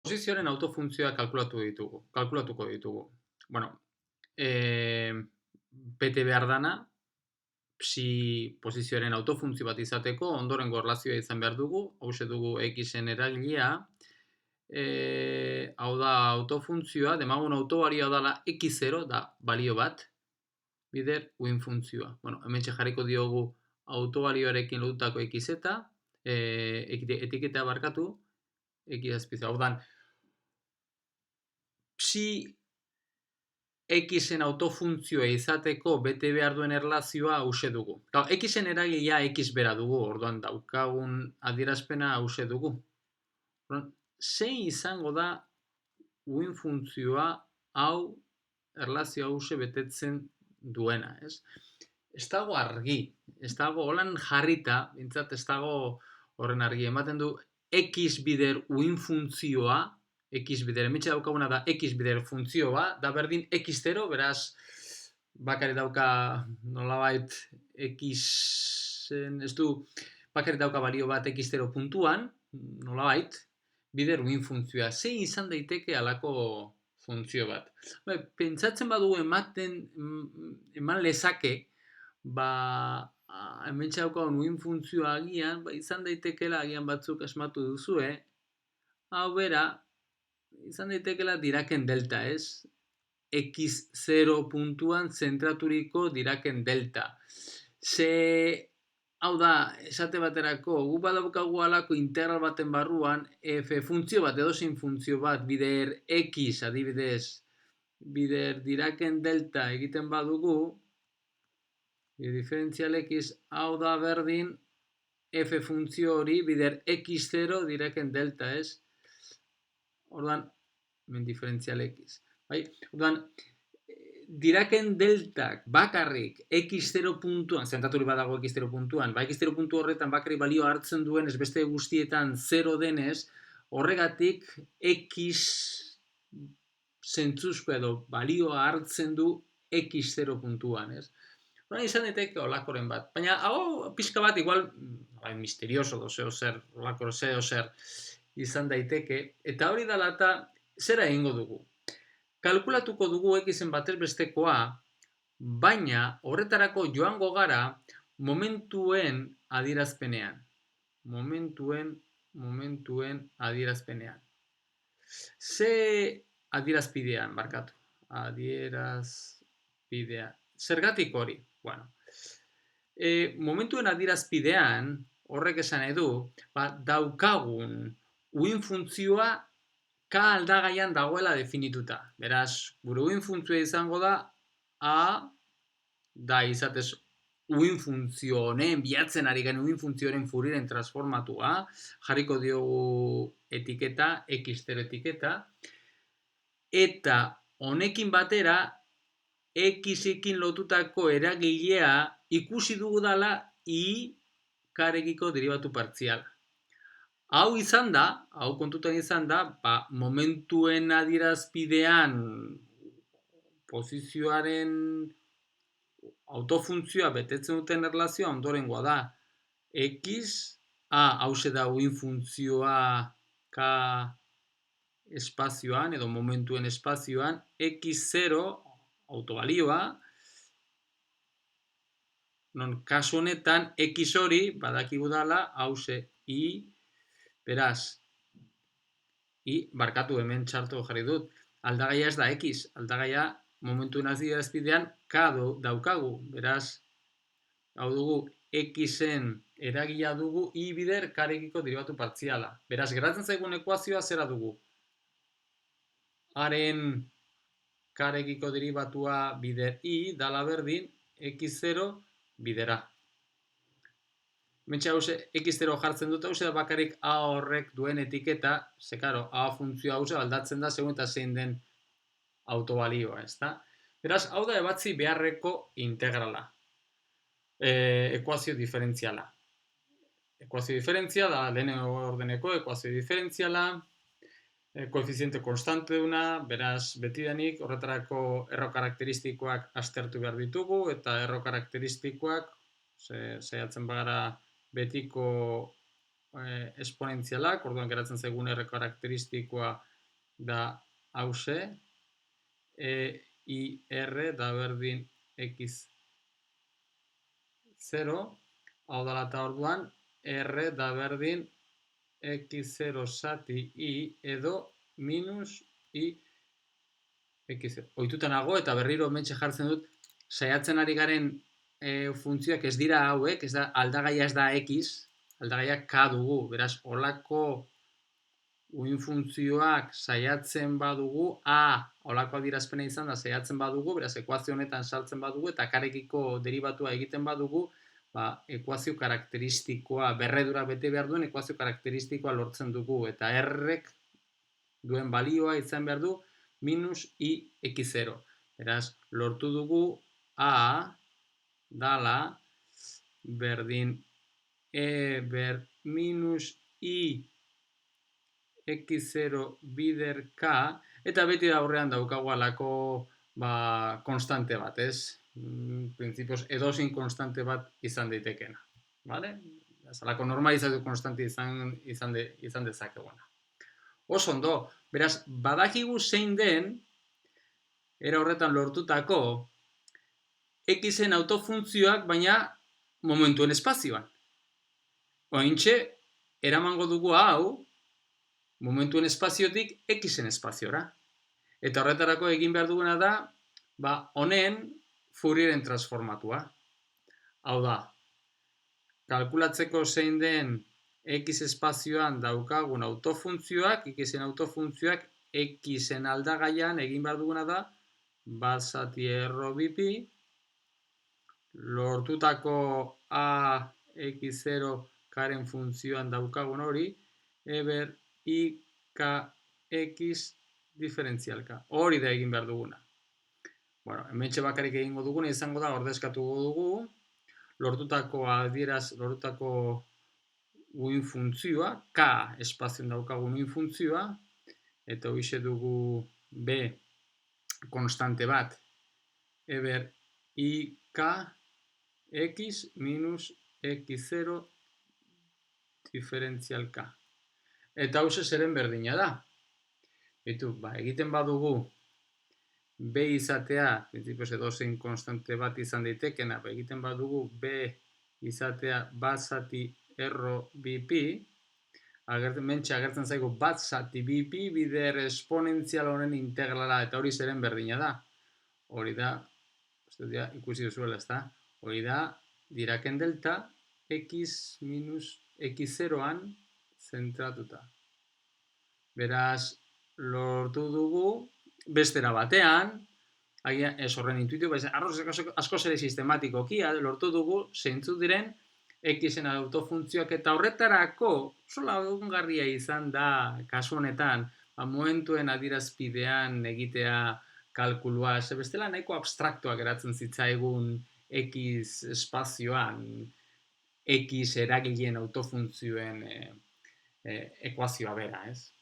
Posizioaren autofuntzioak kalkulatuko ditugu. Bueno, bete behar dana, posizioaren autofuntzio bat izateko, ondorengo erlazioa izan behar dugu, hauxe dugu x-en eragilea, hau da autofuntzioa, demagun autobalioa dela x0, da balio bat, bider uin funtzioa. Bueno, hemen jarriko diogu autobalioarekin lotutako x-eta, etiketa barkatu, x-azpiza. Hau da, x-en autofuntzioa izateko bete behar duen erlazioa hause dugu. X-en eragilea x bera dugu, orduan daukagun adierazpena hause dugu. Zein izango da uin funtzioa hau erlazio hause betetzen duena, ez? Ez dago argi, ez dago holan jarrita, bintzat ez dago horren argi, ematen du x bider uin funtzioa, x bider, emitxe daukaguna da x bider funtzioa, da berdin x0, beraz, bakari dauka nolabait x-en, ez du, bakari dauka balio bat x0 puntuan, nolabait, bider uin funtzioa. Zein izan daiteke alako funtzio bat. Pentsatzen badugu eman lezake, hemen txaukagun uin funtzioa agian, izan daitekela agian batzuk asmatu duzue, hau bera, izan daitekela Diraken delta, ez? x0 puntuan zentraturiko Diraken delta. Hau da, esate baterako, gu badaukagu alako integral baten barruan, funtzio bat, edozein funtzio bat, bider x, adibidez, bider Diraken delta egiten badugu, diferentzial x, hau da berdin, f funtzio hori, bider x0 Diraken delta, ez? Orduan, hemen diferentzial x. Orduan, Diraken deltak bakarrik x0 puntuan, zentaturi badago x0 puntuan, x0 puntu horretan bakarrik balio hartzen duen, ez beste guztietan 0 denez, horregatik x zentzuzko edo balioa hartzen du x0 puntuan, ez? Hora izan daiteke olakoren bat. Baina, hau pixka bat, igual, misterioso dozeo zer, olakor zeo zer izan daiteke, eta hori dela eta zera egingo dugu. Kalkulatuko dugu x-en batez bestekoa, baina horretarako joango gara momentuen adierazpenean. Momentuen adierazpenean. Ze adierazpidean, barkatu. Adierazpidean. Zergatik hori? Bueno, momentuen adierazpidean, horrek esan edu, daukagun uin funtzioa k aldagaian dagoela definituta. Beraz, gure uin funtzioa izango da a, da izatez uin funtzio honen, bilatzen ari garen uin funtzioaren Fourieren transformatua, jarriko diogu etiketa, x0 etiketa, eta honekin batera, x-ekin lotutako eragilea ikusi dugu dala i karekiko derivatu partziala. Hau izan da, hau kontutan izan da, momentuen adierazpidean posizioaren autofuntzioa betetzen duten erlazioa ondorengoa da. X, hause da uin funtzioa k espazioan edo momentuen espazioan, x0 autobalioa, non kasu honetan x hori badakigu dala hause i. Beraz, barkatu hemen txarto jarri dut, aldagaia ez da x, aldagaia momentuen adierazpidean k daukagu, beraz, hau dugu x-en eragila dugu i bider karekiko derivatu partziala. Beraz, geratzen zaigun ekuazioa zera dugu. Haren karekiko derivatua bider i dala berdin x0 bidera. Mentxe hause x0 jartzen dut, hause da bakarrik a horrek duen etiketa, ze karo, a funtzioa hause aldatzen da segun eta zein den autobalioa, ez da? Beraz, hau da ebatzi beharreko integrala, ekuazio diferentziala. Ekuazio diferentziala, lehen ordeneko ekuazio diferentziala, koefiziente konstante duna, beraz, betidanik horretarako erro karakteristikoak aztertu behar ditugu, eta erro karakteristikoak, saiatzen bagara betiko esponentzialak, orduan geratzen zaigun erro karakteristikoa da hause, EIR da berdin x0, hau dela eta orduan, R da berdin x0 zati I edo minus I x0. Ohituta nago eta berriro hementxe jartzen dut, saiatzen ari garen funtzioak ez dira hauek, ez da, aldagaia ez da x, aldagaia k dugu, beraz, olako uin funtzioak saiatzen badugu, olako adierazpena izan da, saiatzen badugu, beraz, ekuazio honetan sartzen badugu, eta karekiko derivatua egiten badugu, ekuazio karakteristikoa, berredura bete behar duen ekuazio karakteristikoa lortzen dugu, eta R-ek duen balioa izan behar du, minus I x0. Beraz, lortu dugu A dala berdin E ber minus I x0 bider K, eta beti da aurrean daukagu alako konstante bat, ez? Printzipioz, edozein konstante bat izan daitekena. Vale? Alako normalizazio konstante izan dezakeguna. Oso ondo, beraz, badakigu zein den, era horretan lortutako, x-en autofuntzioak, baina momentuen espazioan. Ointxe, eramango dugu hau, momentuen espaziotik x-en espaziora. Eta horretarako egin behar duguna da, honen Fourieren transformatua. Hau da, kalkulatzeko zein den x espazioan daukagun autofuntzioak, x-en autofuntzioak, x-en aldagaian egin behar duguna da, bat zati erro bipi, lortutako a x0 karen funtzioan daukagun hori, eber i k x diferentzialka. Hori da egin behar duguna. Bueno, hementxe bakarik egingo duguna izango da, ordezkatuko dugu, lortutako uin funtzioa, k espazioan daukagun uin funtzioa, eta hoxe dugu b konstante bat, eber i k x minus x0 diferentzial k. Eta hause zeren berdina da. Egiten badugu b izatea, printzipioz edozein konstante bat izan daitekena, egiten badugu b izatea bat zati erro bipi, agertzen zaigu bat zati bipi bider esponentzial honen integrala, eta hori zeren berdina da. Hori da, ikusi duzuela, ez da? Hori da, Diraken delta, x minus x0an zentratuta. Beraz, lortu dugu, bestera batean, ez horren intuitio, asko zere sistematikoki, lortu dugu, zeintzuk diren, x-en autofuntzioak eta horretarako, sola egungarria izan da, kasu honetan, momentuen adierazpidean egitea kalkulua, bestela nahiko abstraktuak geratzen zitzaigun x espazioan, x eragileen autofuntzioen ekuazioa bera, ez?